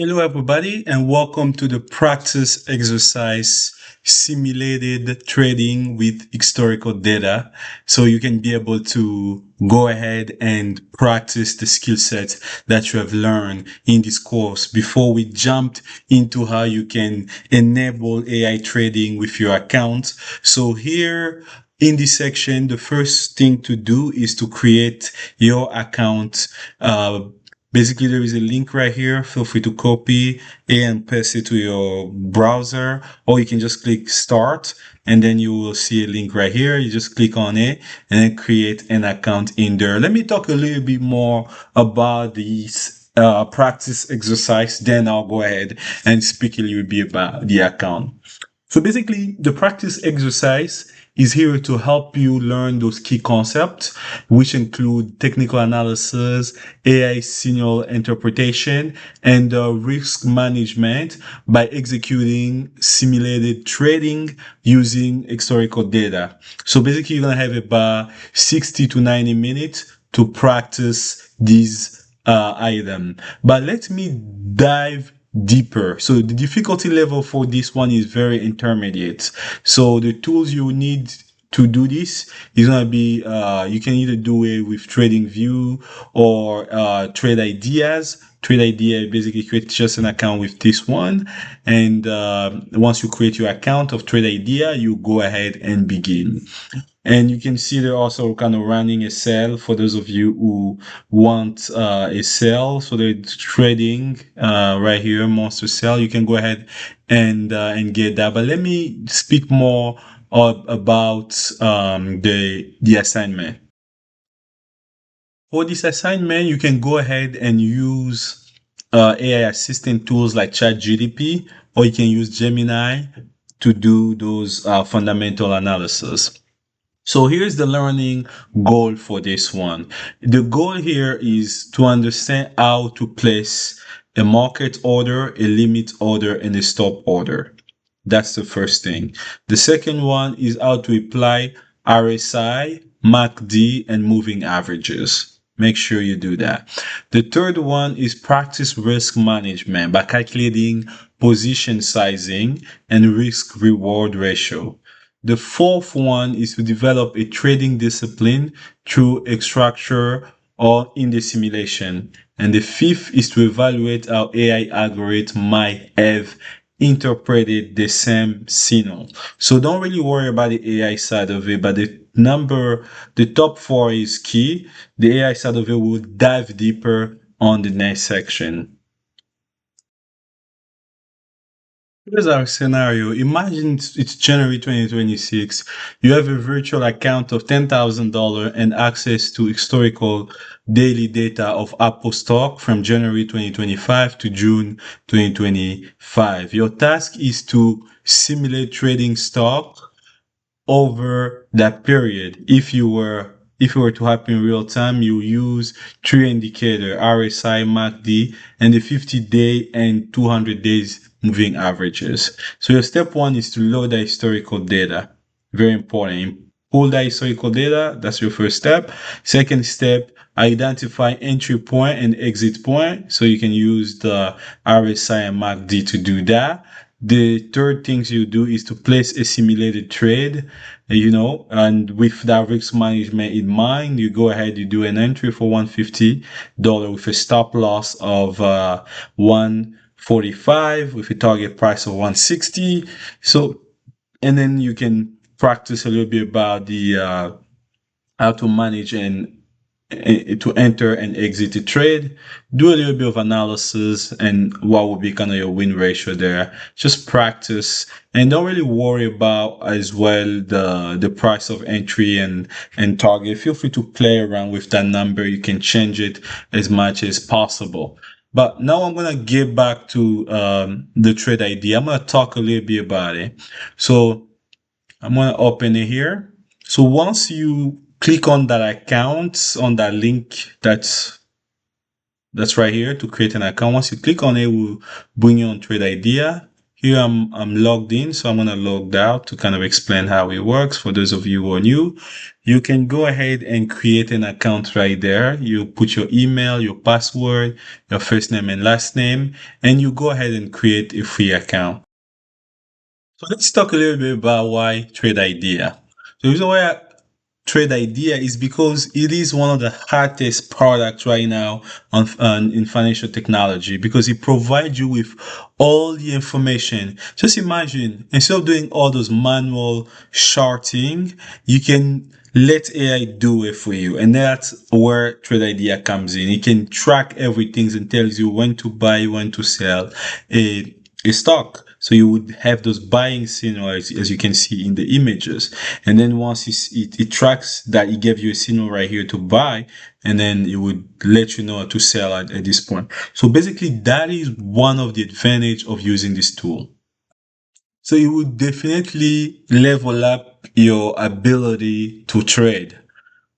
Hello, everybody, and welcome to the practice exercise simulated trading with historical data. So you can be able to go ahead and practice the skill sets that you have learned in this course before we jumped into how you can enable AI trading with your account. So here in this section, the first thing to do is to create your account. Basically, there is a link right here. Feel free to copy and paste it to your browser, or you can just click start and then you will see a link right here. You just click on it and then create an account in there. Let me talk a little bit more about these practice exercise. Then I'll go ahead and speak a little bit about the account. So basically, the practice exercise is here to help you learn those key concepts, which include technical analysis, AI signal interpretation, and risk management by executing simulated trading using historical data. So basically, you're going to have about 60 to 90 minutes to practice these item. But let me dive deeper. So the difficulty level for this one is very intermediate. So the tools you need to do this is going to be, you can either do it with TradingView or Trade Ideas. Trade Idea basically create just an account with this one. And once you create your account of Trade Idea, you go ahead and begin. And you can see they're also kind of running a sale for those of you who want a sale. So they're trading right here, monster sale. You can go ahead and get that. But let me speak more about the assignment. For this assignment, you can go ahead and use AI assistant tools like ChatGPT, or you can use Gemini to do those fundamental analysis. So here's the learning goal for this one. The goal here is to understand how to place a market order, a limit order, and a stop order. That's the first thing. The second one is how to apply RSI, MACD, and moving averages. Make sure you do that. The third one is practice risk management by calculating position sizing and risk reward ratio. The fourth one is to develop a trading discipline through a structure or in the simulation. And the fifth is to evaluate how AI algorithm might have interpreted the same signal. So don't really worry about the AI side of it, but the top four is key. The AI side of it will dive deeper on the next section. Here's our scenario. Imagine it's January 2026. You have a virtual account of $10,000 and access to historical daily data of Apple stock from January 2025 to June 2025. Your task is to simulate trading stock over that period. If it were to happen in real time, you use three indicator, RSI, MACD, and the 50-day and 200 days moving averages. So your step one is to load the historical data. Very important. Pull that historical data. That's your first step. Second step, identify entry point and exit point. So you can use the RSI and MACD to do that. The third things you do is to place a simulated trade, and with that risk management in mind, you go ahead, you do an entry for $150 with a stop loss of 145 with a target price of 160. So, and then you can practice a little bit about the how to manage and to enter and exit the trade, do a little bit of analysis and what will be kind of your win ratio there. Just practice and don't really worry about as well the price of entry and target. Feel free to play around with that number. You can change it as much as possible. But now I'm gonna get back to the trade idea. I'm gonna talk a little bit about it. So I'm gonna open it here. So once you click on that account, on that link that's right here to create an account. Once you click on it, it will bring you on Trade Idea. Here I'm logged in, so I'm gonna log out to kind of explain how it works for those of you who are new. You can go ahead and create an account right there. You put your email, your password, your first name and last name, and you go ahead and create a free account. So let's talk a little bit about why Trade Idea. The reason why Trade Idea is because it is one of the hottest products right now in financial technology because it provides you with all the information. Just imagine, instead of doing all those manual charting, you can let AI do it for you. And that's where Trade Idea comes in. It can track everything and tells you when to buy, when to sell a stock. So you would have those buying signal as you can see in the images. And then once it tracks that, it gives you a signal right here to buy, and then it would let you know how to sell at this point. So basically that is one of the advantage of using this tool. So it would definitely level up your ability to trade.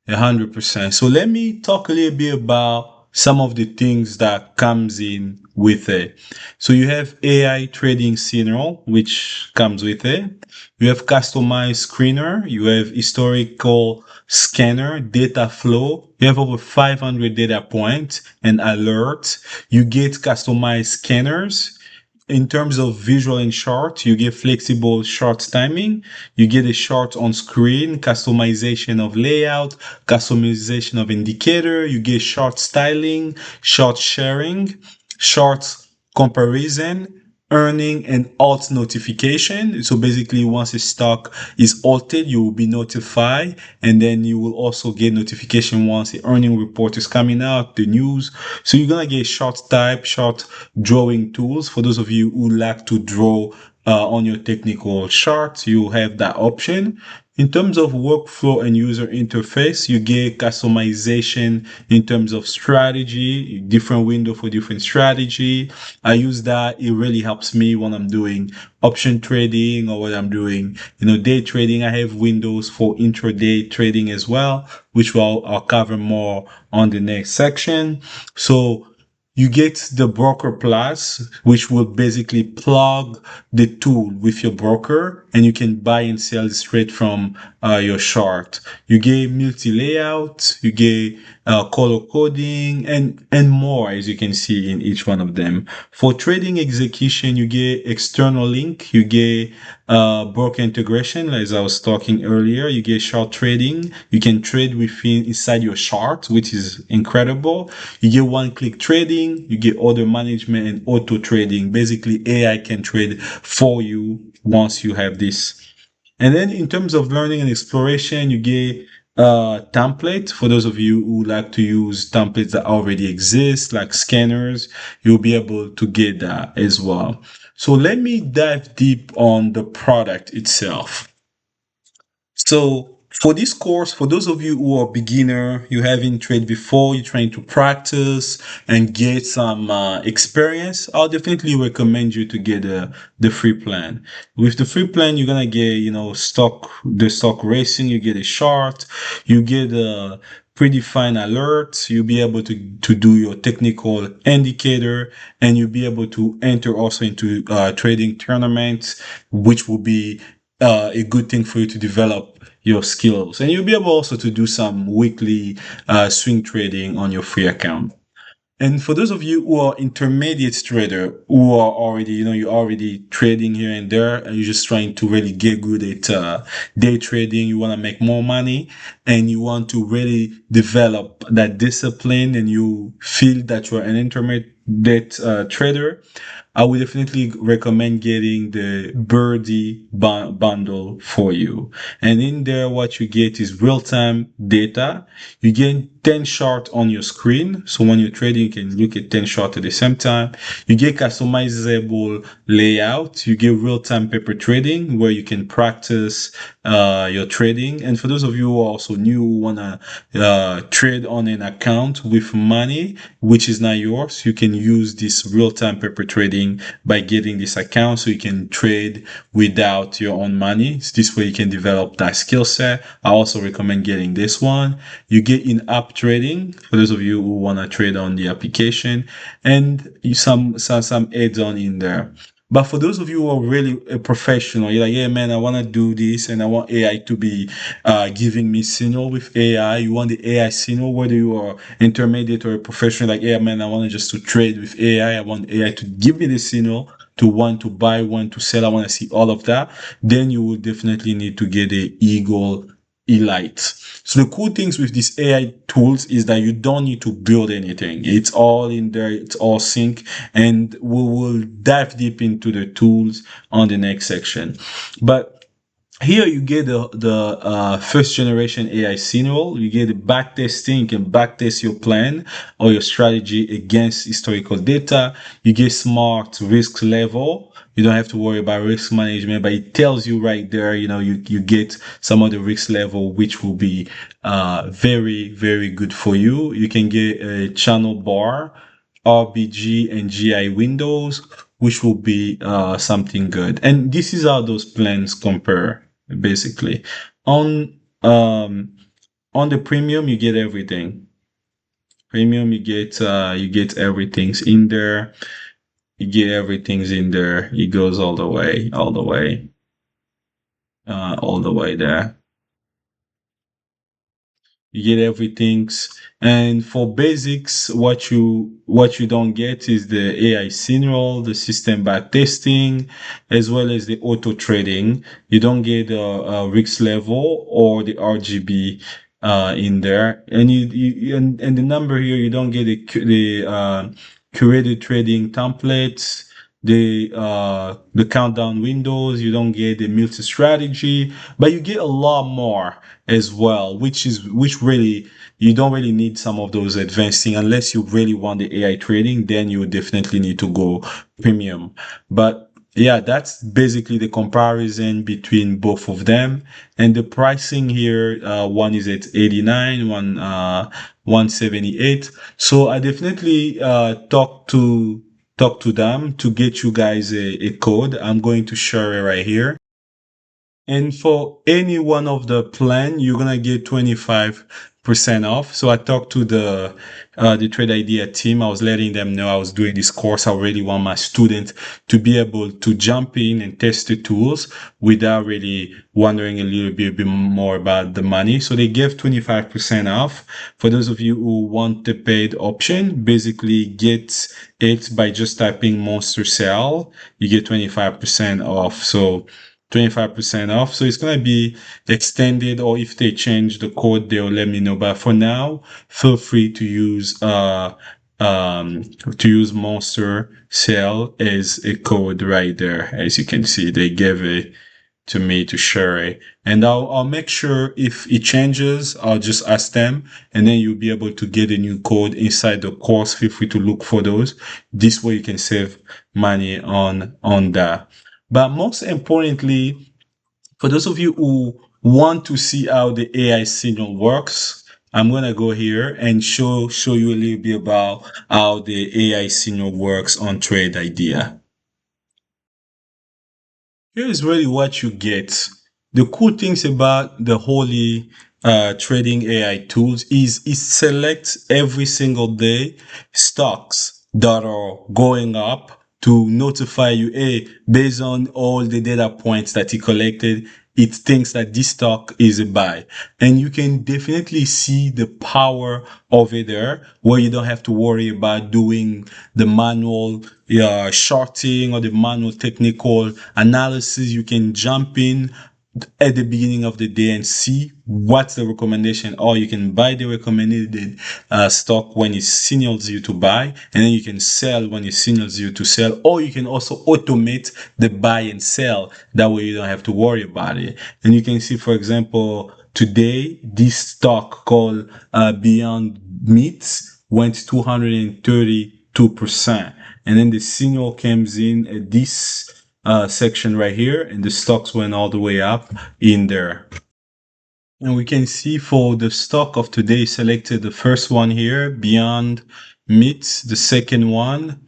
100%. So let me talk a little bit about some of the things that comes in with it. So you have AI trading signal, which comes with it. You have customized screener. You have historical scanner, data flow. You have over 500 data points and alerts. You get customized scanners. In terms of visual and chart, you get flexible chart timing. You get a chart on screen, customization of layout, customization of indicator. You get chart styling, chart sharing, chart comparison, earning and alt notification. So basically once a stock is altered, you will be notified, and then you will also get notification once the earning report is coming out, the news. So you're gonna get short type, short drawing tools. For those of you who like to draw on your technical chart, you have that option. In terms of workflow and user interface, you get customization in terms of strategy, different window for different strategy. I use that. It really helps me when I'm doing option trading or when I'm doing, day trading. I have windows for intraday trading as well, which I'll cover more on the next section. So you get the broker plus, which will basically plug the tool with your broker, and you can buy and sell straight from your chart. You get multi layout, you get color coding, and more, as you can see in each one of them. For trading execution, you get external link, you get broker integration, as I was talking earlier. You get chart trading. You can trade within inside your chart, which is incredible. You get one-click trading. You get order management and auto trading. Basically, AI can trade for you once you have this. And then in terms of learning and exploration, you get template. For those of you who like to use templates that already exist, like scanners, you'll be able to get that as well. So let me dive deep on the product itself. So for this course, for those of you who are beginner, you haven't traded before, you're trying to practice and get some experience, I'll definitely recommend you to get the free plan. With the free plan, you're gonna get, the stock racing, you get a chart, you get a predefined alerts, you'll be able to do your technical indicator, and you'll be able to enter also into trading tournaments, which will be a good thing for you to develop your skills. And you'll be able also to do some weekly swing trading on your free account. And for those of you who are intermediate trader, who are already, you're already trading here and there, and you're just trying to really get good at day trading, you want to make more money, and you want to really develop that discipline, and you feel that you're an intermediate trader, I would definitely recommend getting the Birdie bundle for you. And in there, what you get is real-time data. You get 10 charts on your screen. So when you're trading, you can look at 10 charts at the same time. You get customizable layout. You get real-time paper trading where you can practice your trading. And for those of you who are also new, who want to trade on an account with money, which is not yours, you can use this real-time paper trading by getting this account so you can trade without your own money. So this way you can develop that skill set. I also recommend getting this one. You get in-app trading for those of you who want to trade on the application, and some add-on in there. But for those of you who are really a professional, you're like, yeah, man, I want to do this and I want AI to be giving me signal with AI. You want the AI signal, whether you are intermediate or a professional, like, yeah, man, I want to just to trade with AI. I want AI to give me the signal to want to buy, want to sell. I want to see all of that. Then you will definitely need to get a Eagle Elite. So the cool things with these AI tools is that you don't need to build anything. It's all in there. It's all sync, and we will dive deep into the tools on the next section. But here you get the first generation AI signal. You get the back testing. You can back test your plan or your strategy against historical data. You get smart risk level. You don't have to worry about risk management, but it tells you right there, you get some of the risk level, which will be very, very good for you. You can get a channel bar, RBG and GI windows, which will be something good. And this is how those plans compare basically. On um on the premium you get everything. Premium you get everything's in there. You get everything's in there. It goes all the way there. You get everything's, and for basics, what you don't get is the AI signal, the system back testing, as well as the auto trading. You don't get a risk level or the RGB in there, and and the number here you don't get the curated trading templates, the countdown windows. You don't get the multi strategy, but you get a lot more as well, which really you don't really need some of those advanced things unless you really want the AI trading. Then you definitely need to go premium. But yeah, that's basically the comparison between both of them. And the pricing here, one is at 89, one 178. So I definitely talk to them to get you guys a code. I'm going to share it right here. And for any one of the plan, you're gonna get 25% off. So I talked to the Trade Idea team. I was letting them know I was doing this course. I really want my students to be able to jump in and test the tools without really wondering a bit more about the money. So they gave 25% off. For those of you who want the paid option, basically get it by just typing Monster Cell. You get 25% off. So 25% off. So it's going to be extended, or if they change the code, they'll let me know. But for now, feel free to use Monster Cell as a code right there. As you can see, they gave it to me to share it. And I'll make sure if it changes, I'll just ask them, and then you'll be able to get a new code inside the course. Feel free to look for those. This way you can save money on that. But most importantly, for those of you who want to see how the AI signal works, I'm gonna go here and show you a little bit about how the AI signal works on Trade Idea. Here's really what you get. The cool things about the Holy trading AI tools is it selects every single day stocks that are going up to notify you, hey, based on all the data points that he collected, it thinks that this stock is a buy. And you can definitely see the power of it there, where you don't have to worry about doing the manual shorting or the manual technical analysis. You can jump in at the beginning of the day and see what's the recommendation, or you can buy the recommended stock when it signals you to buy, and then you can sell when it signals you to sell, or you can also automate the buy and sell. That way you don't have to worry about it. And you can see, for example, today this stock called Beyond Meats went 232%, and then the signal comes in at this section right here, and the stocks went all the way up in there. And we can see for the stock of today, selected the first one here, Beyond Meat, the second one,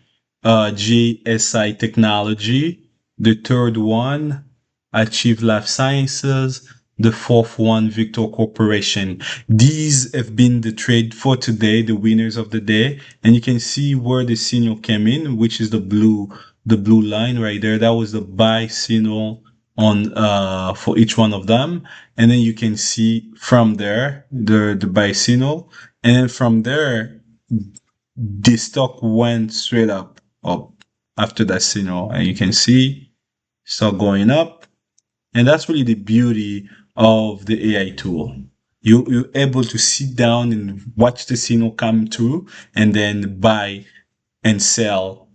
GSI Technology, the third one, Achieve Life Sciences, the fourth one, Victor Corporation. These have been the trade for today, the winners of the day. And you can see where the signal came in, which is the blue the blue line right there. That was the buy signal on for each one of them. And then you can see from there the buy signal. And then from there, the stock went straight up after that signal. And you can see stock going up. And that's really the beauty of the AI tool. You're able to sit down and watch the signal come through and then buy and sell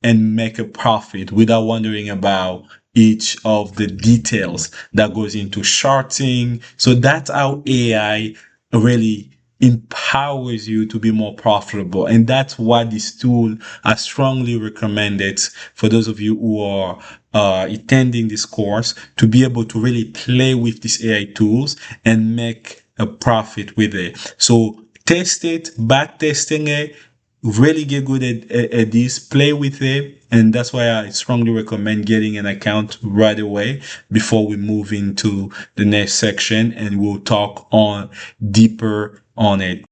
and make a profit without wondering about each of the details that goes into charting. So that's how AI really empowers you to be more profitable. And that's why this tool I strongly recommend it for those of you who are attending this course to be able to really play with these AI tools and make a profit with it. So test it, back testing it, really get good at this, play with it. And that's why I strongly recommend getting an account right away before we move into the next section and we'll talk on deeper on it.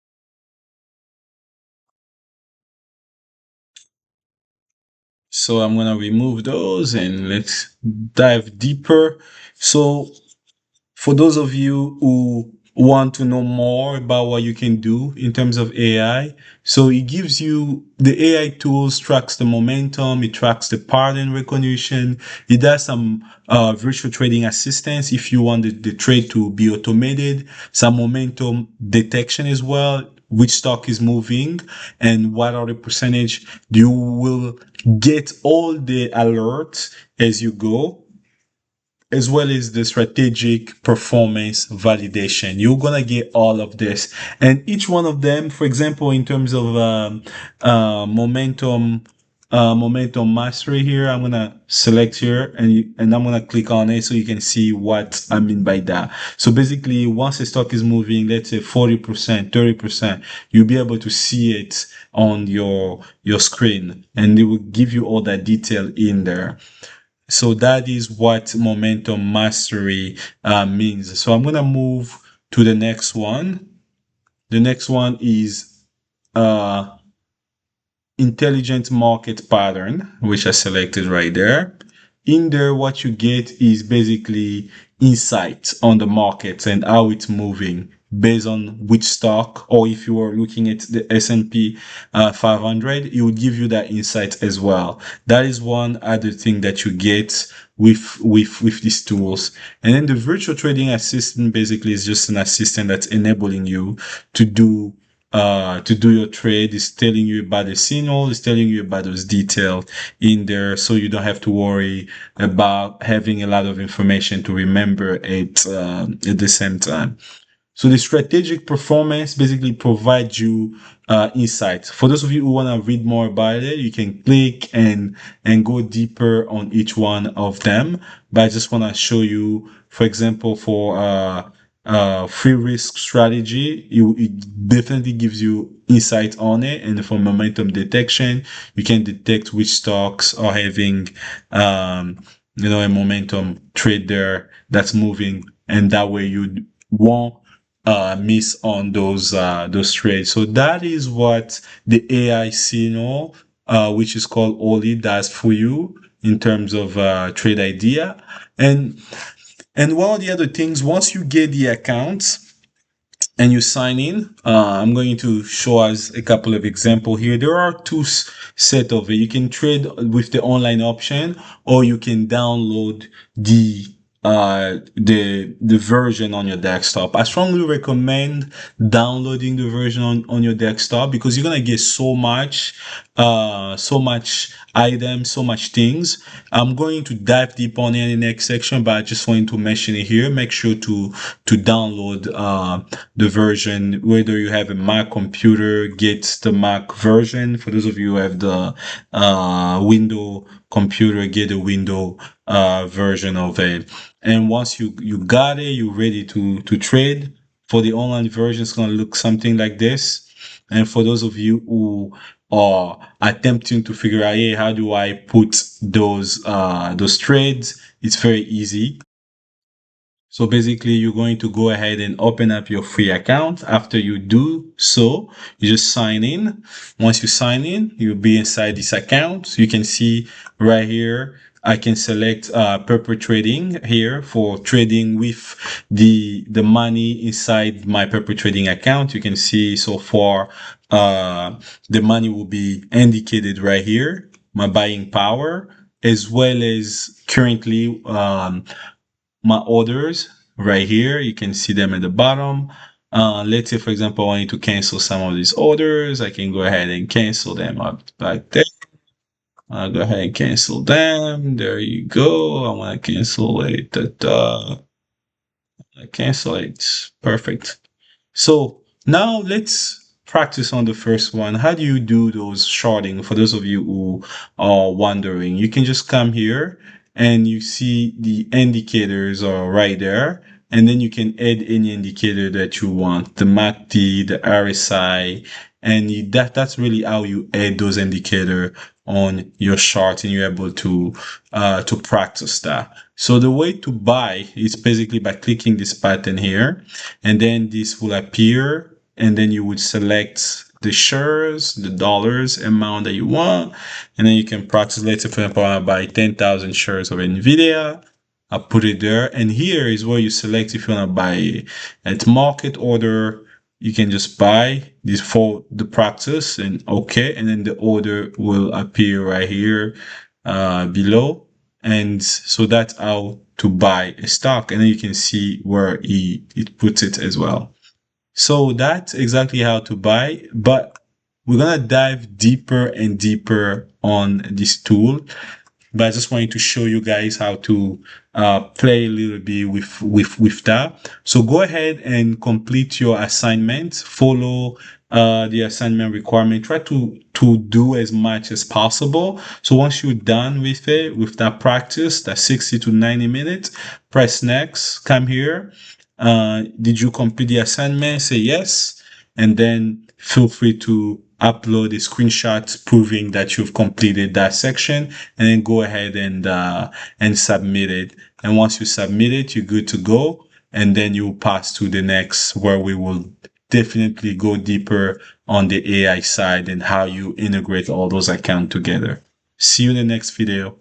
So I'm going to remove those and let's dive deeper. So for those of you who want to know more about what you can do in terms of AI, so it gives you the AI tools tracks the momentum, it tracks the pattern recognition, it does some virtual trading assistance if you want the trade to be automated, some momentum detection as well, which stock is moving and what are the percentage. You will get all the alerts as you go, as well as the strategic performance validation. You're gonna get all of this, and each one of them, for example, in terms of momentum mastery here, I'm gonna select here and I'm gonna click on it so you can see what I mean by that. So basically, once a stock is moving, let's say 40%, 30%, you'll be able to see it on your screen, and it will give you all that detail in there. So that is what momentum mastery means. So I'm going to move to the next one. The next one is uh, intelligent market pattern, which I selected right there. In there, what you get is basically insights on the market and how it's moving based on which stock, or if you are looking at the S&P 500, it will give you that insight as well. That is one other thing that you get with these tools. And then the virtual trading assistant basically is just an assistant that's enabling you to do your trade. Is telling you about the signal, is telling you about those details in there, so you don't have to worry about having a lot of information to remember at the same time. So the strategic performance basically provides you insights. For those of you who want to read more about it, you can click and go deeper on each one of them. But I just want to show you, for example, for free risk strategy, it definitely gives you insight on it. And for momentum detection, you can detect which stocks are having a momentum trade there that's moving, and that way you won't miss on those trades. So that is what the AI signal, which is called Oli, does for you in terms of trade idea. And one of the other things, once you get the accounts and you sign in, I'm going to show us a couple of examples here. There are two set of it. You can trade with the online option, or you can download the version on your desktop. I strongly recommend downloading the version on your desktop, because you're gonna get so much items, so much things. I'm going to dive deep on it in the next section, but I just wanted to mention it here. Make sure to download the version, whether you have a Mac computer, get the Mac version. For those of you who have the Windows computer, get a Windows version of it. And once you got it, you're ready to trade. For the online version, it's gonna look something like this. And for those of you who are attempting to figure out, hey, how do I put those trades? It's very easy. So basically, you're going to go ahead and open up your free account. After you do so, you just sign in. Once you sign in, you'll be inside this account. You can see right here, I can select paper trading here for trading with the money inside my paper trading account. You can see so far the money will be indicated right here, my buying power, as well as currently my orders right here. You can see them at the bottom. Let's say, for example, I wanted to cancel some of these orders. I can go ahead and cancel them up back there. I'll go ahead and cancel them. There you go. I want to cancel it. Cancel it. Perfect. So now let's practice on the first one. How do you do those shorting? For those of you who are wondering, you can just come here and you see the indicators are right there. And then you can add any indicator that you want, the MACD, the RSI, and that's really how you add those indicator on your chart, and you're able to practice that. So the way to buy is basically by clicking this button here, and then this will appear, and then you would select the shares, the dollars amount that you want, and then you can practice. Let's say, for example, I buy 10,000 shares of NVIDIA. I put it there, and here is where you select if you want to buy at market order. You can just buy this for the practice and okay, and then the order will appear right here below. And so that's how to buy a stock, and then you can see where it puts it as well. So that's exactly how to buy, but we're gonna dive deeper and deeper on this tool. But I just wanted to show you guys how to play a little bit with that. So go ahead and complete your assignment. Follow the assignment requirement. Try to do as much as possible. So once you're done with it, with that practice, that 60 to 90 minutes, press next. Come here. Did you complete the assignment? Say yes, and then feel free to upload a screenshot proving that you've completed that section, and then go ahead and submit it. And once you submit it, you're good to go, and then you pass to the next, where we will definitely go deeper on the AI side and how you integrate all those accounts together. See you in the next video.